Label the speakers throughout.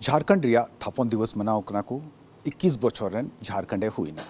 Speaker 1: झारखंड रिया थापन दिवस मनाव कना को 21 बछर रेन झारखंडे हुई ना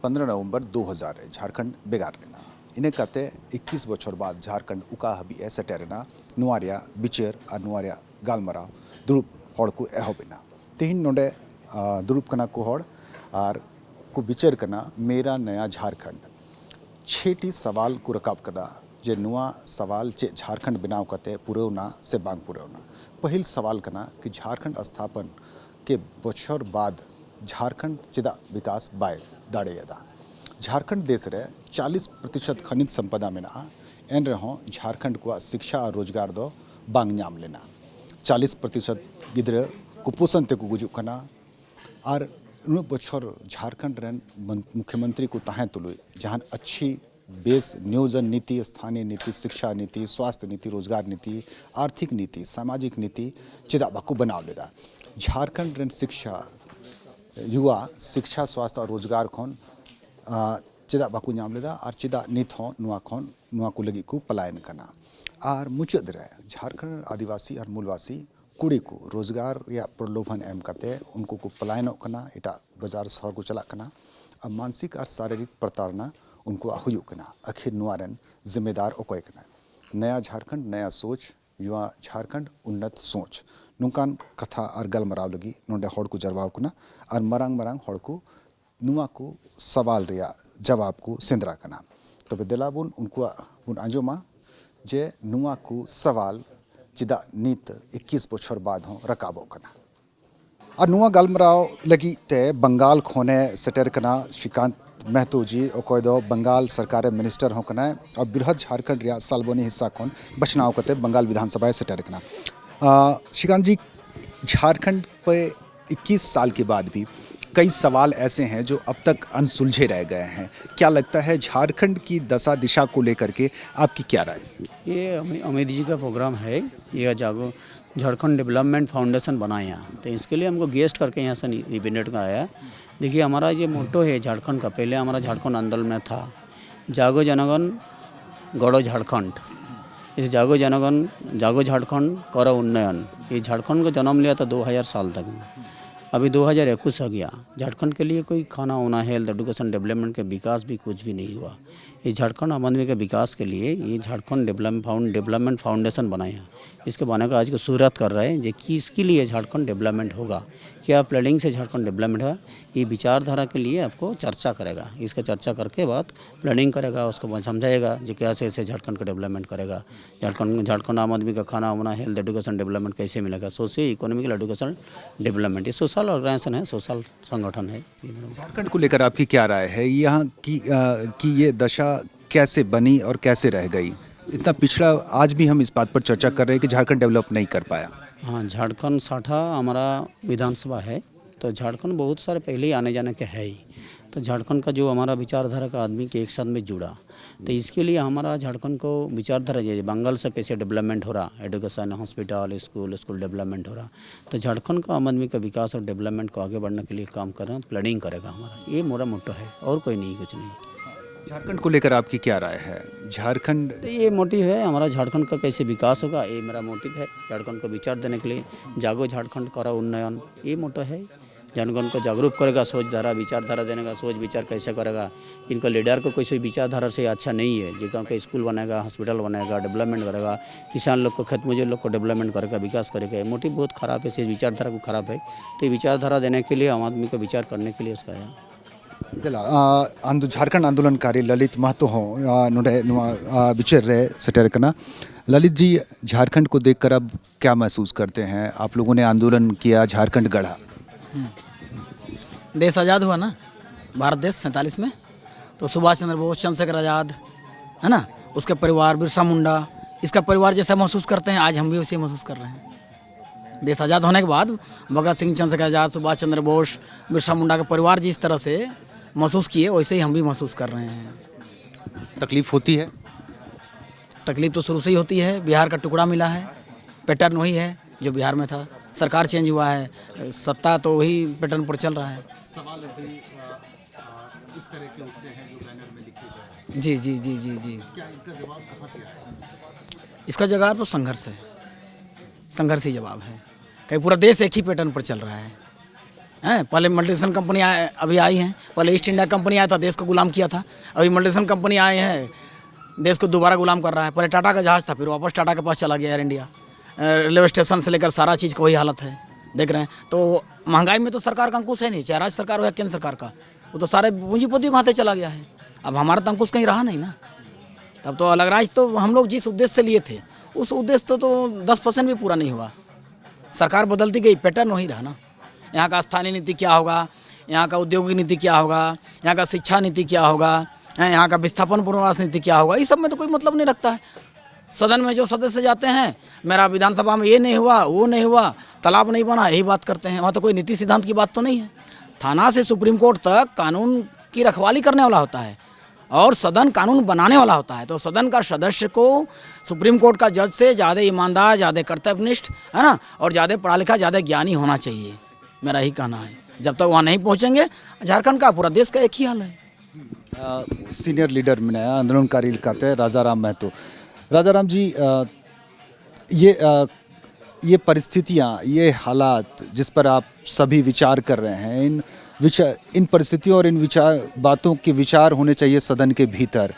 Speaker 1: 15 नवंबर 2000 झारखंड बेगार लेना इन्हें कहते 21 बछर बाद झारखंड उका हबी ऐसे टेरेना नुआरिया बिचेर और नुआरिया गालमराव दुरुप हड़ को एहबिना तेहिन नोडे दुरुप कना को हड़ और को बिचेर कना मेरा नया झारखंड छेटी सवाल को रकाब कदा जे नुआ सवाल चे झारखंड बनाव कते पुरेवना से बांग पुरेवना पहिल सवाल कना कि झारखंड स्थापन के बछर बाद झारखंड चिदा विकास बाय दाड़ेदा झारखंड देश रे 40% खनिज संपदा मेना एन रहो झारखंड को शिक्षा और रोजगार दो बांग नाम लेना 40% गिद्र कुपोषण ते को गुजुक कना और उन बछर झारखंड रेन मुख्यमंत्री को तहें तुलुई जहां अच्छी बेस नियोजन नीति स्थानीय नीति शिक्षा नीति स्वास्थ्य नीति रोजगार नीति आर्थिक नीति सामाजिक नीति चिदा बाकू बनाव लेदा झारखंड रेन शिक्षा युवा शिक्षा स्वास्थ्य और रोजगार खोन चिदा बाकू नाम लेदा और चिदा नीत हो नुआ खोन नुआ को लगी को पलायन करना और मुचद रहे झारखंड आदिवासी और मूलवासी कुड़ी को रोजगार या प्रलोभन एम करते उनको को पलायन करना इटा बाजार शहर को चला करना और मानसिक और शारीरिक प्रताड़ना उनको हुई करना आखिर नुआरन जिम्मेदार ओकोय करना नया झारखंड नया सोच युवा झारखंड उन्नत सोच नुकान कथा और गलमराव लगी नोडे हड़ को जवाब करना और मरांग मरांग हड़ को नुआ को सवाल रिया जवाब को सिंदरा करना तो बेदलाबुन उनको बुन आंजोमा जे नुआ को सवाल चिदा नीत 21 बछर बाद हो रकाबो करना और नुआ गलमराव लगी ते बंगाल खोने सेटर करना श्रीकांत महतो जी ओकोय दो बंगाल सरकार मिनिस्टर हो कना और बृहद झारखंड रिया सालबोनी हिस्सा खोन बचनाव करते बंगाल विधानसभा सेटर करना श्रीकांत जी झारखंड पे 21 साल के बाद भी कई सवाल ऐसे हैं जो अब तक अनसुलझे रह गए हैं क्या लगता है झारखंड की दशा दिशा को लेकर के आपकी क्या राय
Speaker 2: ये अमित जी का प्रोग्राम है ये जागो झारखंड डेवलपमेंट फाउंडेशन बनाया तो इसके लिए हमको गेस्ट करके यहाँ से इवेंट कराया देखिए हमारा ये मोटो है झारखंड का पहले हमारा झारखंड आंदोलन में था जागो जनगण गढ़ो झारखंड इस जागो जनगण जागो झारखंड करो उन्नयन ये झारखंड को जन्म लिया था 2000 साल तक में अभी 2021 आ गया झारखंड के लिए कोई खाना होना हेल्थ एजुकेशन डेवलपमेंट के विकास भी कुछ भी नहीं हुआ ये झारखंड आम आदमी के विकास के लिए ये झारखंड डेवलपमेंट फाउंडेशन बनाया इसके बनाने का आज को शुरुआत कर रहे हैं जो कि इसके लिए झारखंड डेवलपमेंट होगा क्या प्लानिंग से झारखंड डेवलपमेंट है ये विचारधारा के लिए आपको चर्चा करेगा इसका चर्चा करके बाद प्लानिंग करेगा उसको समझाएगा जो कैसे ऐसे झारखंड का डेवलपमेंट करेगा झारखंड आम आदमी का खाना होना हेल्थ एजुकेशन डेवलपमेंट कैसे मिलेगा सोशियो इकोनॉमिकल एजुकेशन डेवलपमेंट ये सोशल ऑर्गेनाइजेशन है सोशल संगठन है
Speaker 1: झारखंड को लेकर आपकी क्या राय है यहाँ की ये दशा कैसे बनी और कैसे रह गई इतना पिछड़ा आज भी हम इस बात पर चर्चा कर रहे हैं कि झारखंड डेवलप नहीं कर पाया
Speaker 2: हाँ झारखंड 60 हमारा विधानसभा है तो झारखंड बहुत सारे पहले ही आने जाने के है ही तो झारखंड का जो हमारा विचारधारा का आदमी के एक साथ में जुड़ा तो इसके लिए हमारा झारखंड को विचारधारा जैसे बंगाल से कैसे डेवलपमेंट हो रहा एजुकेशन हॉस्पिटल स्कूल डेवलपमेंट हो रहा तो झारखंड का आम आदमी का विकास और डेवलपमेंट को आगे बढ़ने के लिए काम कर रहे हैं प्लानिंग करेगा हमारा ये मोरा मोटो है और कोई नहीं कुछ नहीं
Speaker 1: झारखंड को लेकर आपकी क्या राय है झारखंड
Speaker 2: तो ये मोटिव है हमारा झारखंड का कैसे विकास होगा ये मेरा मोटिव है झारखंड को विचार देने के लिए जागो झारखंड करो उन्नयन ये मोटो है जनगण को जागरूक करेगा सोच धारा विचारधारा देने का सोच विचार कैसे करेगा इनका लीडर को कोई विचारधारा से अच्छा नहीं है जिनका उनका स्कूल बनाएगा हॉस्पिटल बनाएगा डेवलपमेंट करेगा किसान लोग को खेत मजदूर लोग को डेवलपमेंट करेगा विकास करेगा मोटिव बहुत खराब है विचारधारा को खराब है तो ये विचारधारा देने के लिए आम आदमी को विचार करने के लिए उसका है
Speaker 1: झारखंड आंदोलनकारी ललित महतो हो नोडे विचर रहे सेटर करना ललित जी झारखंड को देखकर अब क्या महसूस करते हैं आप लोगों ने आंदोलन किया झारखंड गढ़ा
Speaker 3: देश आज़ाद हुआ ना भारत देश 47 में तो सुभाष चंद्र बोस चंद्रशेखर आज़ाद है ना उसके परिवार बिरसा मुंडा इसका परिवार जैसा महसूस करते हैं आज हम भी उसे महसूस कर रहे हैं देश आज़ाद होने के बाद भगत सिंह चंद्रशेखर आज़ाद सुभाष चंद्र बोस बिरसा मुंडा का परिवार जिस तरह से महसूस किए वैसे ही हम भी महसूस कर रहे हैं
Speaker 1: तकलीफ होती है
Speaker 3: तकलीफ तो शुरू से ही होती है बिहार का टुकड़ा मिला है पैटर्न वही है जो बिहार में था सरकार चेंज हुआ है सत्ता तो वही पैटर्न पर चल रहा है
Speaker 1: सवाल इस तरह के उठते हैं जो बैनर में लिखे गए
Speaker 3: जी जी जी जी जी
Speaker 1: क्या इनका जवाब कहाँ से आया
Speaker 3: इसका जवाब तो संघर्ष है संघर्षी जवाब है कहीं पूरा देश एक ही पैटर्न पर चल रहा है। हैं, पहले मल्टीनेशनल कंपनी अभी आई हैं, पहले ईस्ट इंडिया कंपनी आया था, देश को गुलाम किया था। अभी मल्टीनेशनल कंपनी आए हैं, देश को दोबारा गुलाम कर रहा है। पहले टाटा का जहाज़ था, फिर वापस टाटा के पास चला गया एयर इंडिया। रेलवे स्टेशन से लेकर सारा चीज़ का वही हालत है, देख रहे हैं। तो महंगाई में तो सरकार का अंकुश है नहीं, चाहे राज्य सरकार हो या केंद्र सरकार का, वो तो सारे पूंजीपतियों के हाथे चला गया है। अब हमारा तो अंकुश कहीं रहा नहीं ना। तब तो अलग राज्य तो हम लोग जिस उद्देश्य से लिए थे, उस उद्देश्य तो 10% भी पूरा नहीं हुआ। सरकार बदलती गई, पैटर्न वही रहा ना। यहाँ का स्थानीय नीति क्या होगा, यहाँ का औद्योगिक नीति क्या होगा, यहाँ का शिक्षा नीति क्या होगा, यहाँ का विस्थापन पुनर्वास नीति क्या होगा, इस सब में तो कोई मतलब नहीं रखता है। सदन में जो सदस्य जाते हैं, मेरा विधानसभा में ये नहीं हुआ, वो नहीं हुआ, तालाब नहीं बना, यही बात करते हैं। वहाँ तो कोई नीति सिद्धांत की बात तो नहीं है। थाना से सुप्रीम कोर्ट तक कानून की रखवाली करने वाला होता है और सदन कानून बनाने वाला होता है। तो सदन का सदस्य को सुप्रीम कोर्ट का जज से ज़्यादा ईमानदार, ज़्यादा कर्तव्यनिष्ठ, है ना, और ज़्यादा पढ़ा लिखा, ज़्यादा ज्ञानी होना चाहिए। मेरा ही कहना है। जब तक वहाँ नहीं पहुँचेंगे, झारखंड का, पूरा देश का एक ही हाल है।
Speaker 1: सीनियर लीडर में नया आंदोलनकारी कहते हैं राजाराम महतो। राजाराम जी, ये परिस्थितियाँ, ये हालात जिस पर आप सभी विचार कर रहे हैं, इन परिस्थितियों और इन बातों के विचार होने चाहिए सदन के भीतर।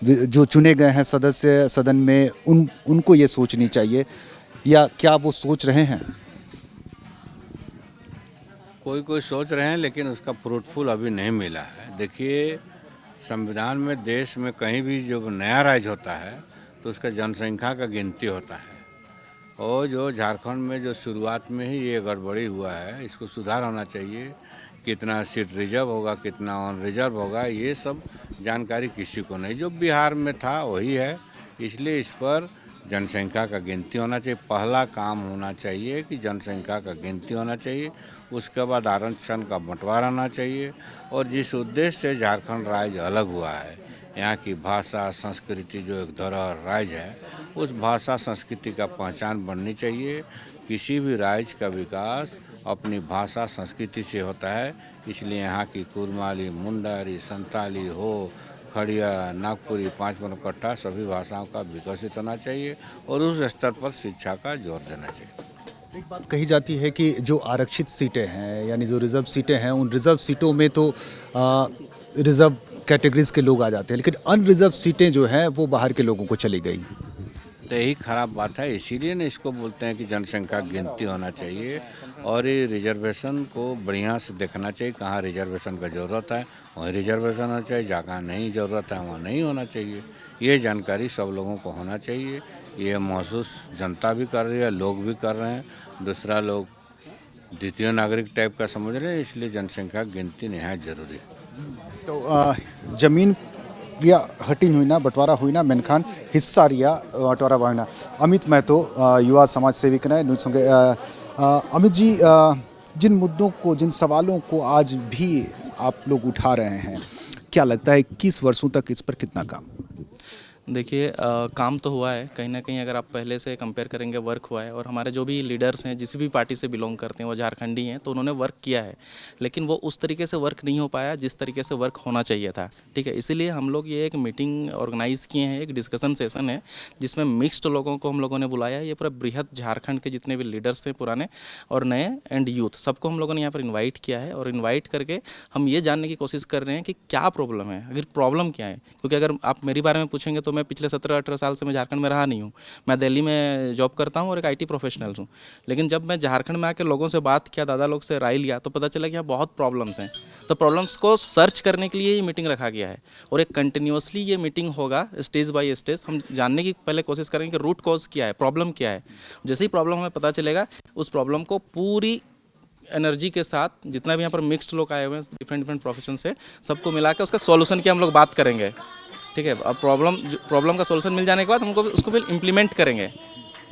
Speaker 1: जो चुने गए हैं सदस्य सदन में, उनको ये सोचनी चाहिए, या क्या वो सोच रहे हैं?
Speaker 4: कोई सोच रहे हैं, लेकिन उसका फ्रूटफुल अभी नहीं मिला है। देखिए, संविधान में, देश में कहीं भी जो नया राज्य होता है तो उसका जनसंख्या का गिनती होता है। और जो झारखंड में जो शुरुआत में ही ये गड़बड़ी हुआ है, इसको सुधार होना चाहिए। कितना सीट रिजर्व होगा, कितना ऑन रिजर्व होगा, ये सब जानकारी किसी को नहीं। जो बिहार में था वही है, इसलिए इस पर जनसंख्या का गिनती होना चाहिए। पहला काम होना चाहिए कि जनसंख्या का गिनती होना चाहिए, उसके बाद आरक्षण का बंटवारा होना चाहिए। और जिस उद्देश्य से झारखंड राज्य अलग हुआ है, यहाँ की भाषा संस्कृति जो एक धरोहर राज्य है, उस भाषा संस्कृति का पहचान बननी चाहिए। किसी भी राज्य का विकास अपनी भाषा संस्कृति से होता है, इसलिए यहाँ की कुरमाली, मुंडारी, संताली हो, खड़िया, नागपुरी, 5 बनकट्टा सभी भाषाओं का विकसित होना चाहिए और उस स्तर पर शिक्षा का जोर देना चाहिए।
Speaker 1: एक बात कही जाती है कि जो आरक्षित सीटें हैं, यानी जो रिजर्व सीटें हैं, उन रिजर्व सीटों में तो रिजर्व कैटेगरीज के लोग आ जाते हैं, लेकिन अनरिजर्व सीटें जो हैं वो बाहर के लोगों को चली गई।
Speaker 4: तो यही खराब बात है, इसीलिए ना इसको बोलते हैं कि जनसंख्या गिनती होना चाहिए और ये रिजर्वेशन को बढ़िया से देखना चाहिए। कहाँ रिजर्वेशन का ज़रूरत है वहीं रिजर्वेशन होना चाहिए, जहाँ नहीं ज़रूरत है वहाँ नहीं होना चाहिए। ये जानकारी सब लोगों को होना चाहिए। ये महसूस जनता भी कर रही है, लोग भी कर रहे हैं, दूसरा लोग द्वितीय नागरिक टाइप का समझ रहे हैं, इसलिए जनसंख्या गिनती निहायत जरूरी है।
Speaker 1: तो जमीन रिया हटिन हुई ना, बंटवारा हुई ना, मेनखान हिस्सा रिया बंटवारा हुई ना। अमित महतो युवा समाज सेविक ने न्यूज संगे। अमित जी, जिन मुद्दों को, जिन सवालों को आज भी आप लोग उठा रहे हैं, क्या लगता है 21 वर्षों तक इस पर कितना काम?
Speaker 5: देखिए, काम तो हुआ है कहीं ना कहीं। अगर आप पहले से कंपेयर करेंगे, वर्क हुआ है। और हमारे जो भी लीडर्स हैं, जिस भी पार्टी से बिलोंग करते हैं, वो झारखंडी हैं, तो उन्होंने वर्क किया है, लेकिन वो उस तरीके से वर्क नहीं हो पाया जिस तरीके से वर्क होना चाहिए था। ठीक है, इसीलिए हम लोग ये एक मीटिंग ऑर्गेनाइज़ किए हैं, एक डिस्कशन सेशन है जिसमें मिक्स्ड लोगों को हम लोगों ने बुलाया है। ये पूरा बृहद झारखंड के जितने भी लीडर्स थे, पुराने और नए एंड यूथ, सबको हम लोगों ने यहाँ पर इन्वाइट किया है। और इन्वाइट करके हम ये जानने की कोशिश कर रहे हैं कि क्या प्रॉब्लम है, अगर प्रॉब्लम क्या है। क्योंकि अगर आप मेरी बारे में पूछेंगे तो मैं पिछले 17-18 साल से मैं झारखंड में रहा नहीं हूँ। मैं दिल्ली में जॉब करता हूँ और एक IT प्रोफेशनल हूँ। लेकिन जब मैं झारखंड में आकर लोगों से बात किया, दादा लोग से राय लिया, तो पता चला कि यहाँ बहुत प्रॉब्लम्स हैं। तो प्रॉब्लम्स को सर्च करने के लिए ये मीटिंग रखा गया है और एक कंटिन्यूसली ये मीटिंग होगा, स्टेज बाय स्टेज। हम जानने की पहले कोशिश करेंगे कि रूट कॉज क्या है, प्रॉब्लम क्या है। जैसे ही प्रॉब्लम हमें पता चलेगा, उस प्रॉब्लम को पूरी एनर्जी के साथ, जितना भी यहाँ पर मिक्स्ड लोग आए हुए हैं डिफरेंट प्रोफेशन से, सबको मिला के उसका सॉल्यूशन की हम लोग बात करेंगे। ठीक है, अब प्रॉब्लम का सॉल्यूशन मिल जाने के बाद हमको उसको फिर इम्प्लीमेंट करेंगे।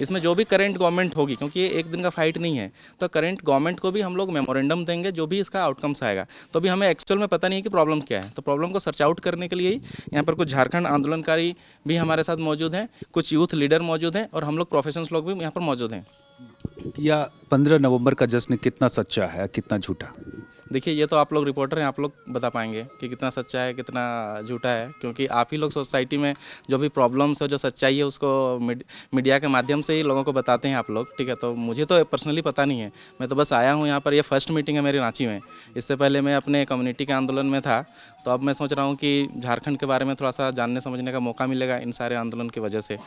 Speaker 5: इसमें जो भी करंट गवर्नमेंट होगी, क्योंकि ये एक दिन का फाइट नहीं है, तो करंट गवर्नमेंट को भी हम लोग मेमोरेंडम देंगे जो भी इसका आउटकम्स आएगा। तो अभी हमें एक्चुअल में पता नहीं है कि प्रॉब्लम क्या है। तो प्रॉब्लम को सर्च आउट करने के लिए ही यहाँ पर कुछ झारखंड आंदोलनकारी भी हमारे साथ मौजूद हैं, कुछ यूथ लीडर मौजूद हैं और हम लोग प्रोफेशनल्स लोग भी यहाँ पर मौजूद हैं।
Speaker 1: या 15 नवंबर का जश्न कितना सच्चा है, कितना झूठा?
Speaker 5: देखिए ये तो आप लोग रिपोर्टर हैं, आप लोग बता पाएंगे कि कितना सच्चा है कितना झूठा है, क्योंकि आप ही लोग सोसाइटी में जो भी प्रॉब्लम्स है जो सच्चाई है उसको मीडिया के माध्यम से ही लोगों को बताते हैं आप लोग, ठीक है। तो मुझे तो पर्सनली पता नहीं है, मैं तो बस आया हूँ यहाँ पर, ये फर्स्ट मीटिंग है मेरी रांची में। इससे पहले मैं अपने कम्युनिटी के आंदोलन में था, तो अब मैं सोच रहा हूँ कि झारखंड के बारे में थोड़ा सा जानने समझने का मौका मिलेगा इन सारे आंदोलन की वजह से।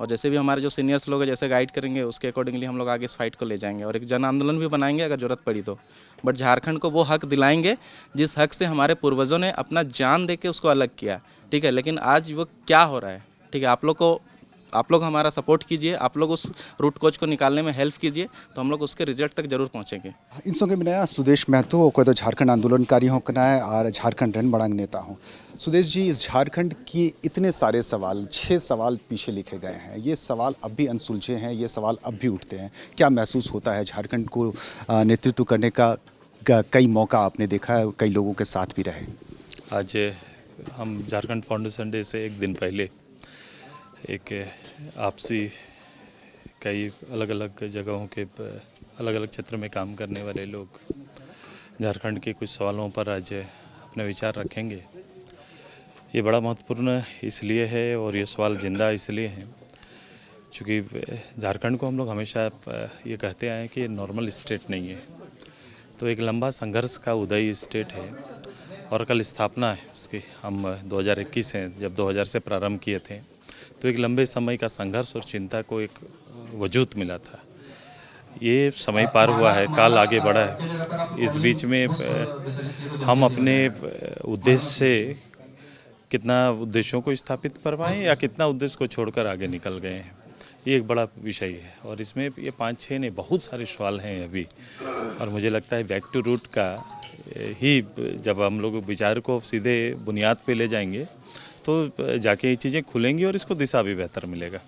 Speaker 5: और जैसे भी हमारे जो सीनियर्स लोग हैं जैसे गाइड करेंगे उसके अकॉर्डिंगली हम लोग आगे इस फाइट को ले जाएंगे और एक जन आंदोलन भी बनाएंगे अगर ज़रूरत पड़ी तो। बट झारखंड को वो हक दिलाएंगे जिस हक से हमारे पूर्वजों ने अपना जान दे के उसको अलग किया, ठीक है। लेकिन आज वो क्या हो रहा है, ठीक है, आप लोग हमारा सपोर्ट कीजिए, आप लोग उस रूट कोच को निकालने में हेल्प कीजिए, तो हम लोग उसके रिजल्ट तक जरूर पहुँचेंगे।
Speaker 1: इन संगे मिनाया सुदेश महतो कोई तो झारखंड आंदोलनकारी हो कना है और झारखंड रन बड़ांग नेता हूँ। सुदेश जी, इस झारखंड की इतने सारे सवाल, 6 सवाल पीछे लिखे गए हैं, ये सवाल अब भी अनसुलझे हैं, ये सवाल अब भी उठते हैं। क्या महसूस होता है झारखंड को नेतृत्व करने का? कई मौका आपने देखा है, कई लोगों के साथ भी रहे।
Speaker 6: आज हम झारखंड फाउंडेशन डे से एक दिन पहले एक आपसी कई अलग अलग जगहों के अलग अलग क्षेत्र में काम करने वाले लोग झारखंड के कुछ सवालों पर आज अपने विचार रखेंगे। ये बड़ा महत्वपूर्ण इसलिए है और ये सवाल जिंदा इसलिए हैं क्योंकि झारखंड को हम लोग हमेशा ये कहते आए हैं कि ये नॉर्मल स्टेट नहीं है, तो एक लंबा संघर्ष का उदय स्टेट है और कल स्थापना है उसकी। हम 2021 हैं, जब 2000 से प्रारंभ किए थे तो एक लंबे समय का संघर्ष और चिंता को एक वजूद मिला था। ये समय पार हुआ है, काल आगे बढ़ा है, इस बीच में हम अपने उद्देश्य से कितना उद्देश्यों को स्थापित कर पाए या कितना उद्देश्य को छोड़कर आगे निकल गए हैं, ये एक बड़ा विषय है। और इसमें ये 5-6 नहीं बहुत सारे सवाल हैं अभी, और मुझे लगता है बैक टू रूट का ही जब हम लोग विचार को सीधे बुनियाद पे ले जाएंगे तो जाके ये चीज़ें खुलेंगी और इसको दिशा भी बेहतर मिलेगा।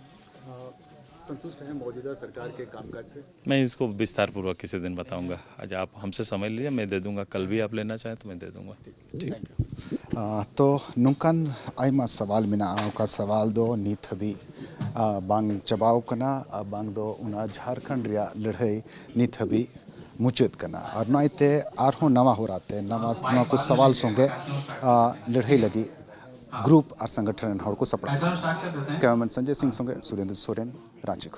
Speaker 1: संतुष्ट हैं मौजूदा सरकार के कामकाज से?
Speaker 6: मैं इसको विस्तार पूर्वक किसी दिन बताऊंगा। आज आप हमसे समय लीजिए, मैं दे दूंगा, कल भी आप लेना चाहें तो मैं दे दूंगा। ठीक।
Speaker 1: तो नुकान आयमा सवाल मिना का सवाल दो नीत भी बांग चबाव कना बांग दो उना झारखंड रिया लड़ाई नीत भी मुचद कना और नाइते आरहो नवा हो राते नवा कुछ सवाल संगे लड़ाई लगी ग्रुप और संगठन हड़ को सपड़ा। कैमरामैन संजय सिंह संगे सुरेंद्र सोरेन, रांची।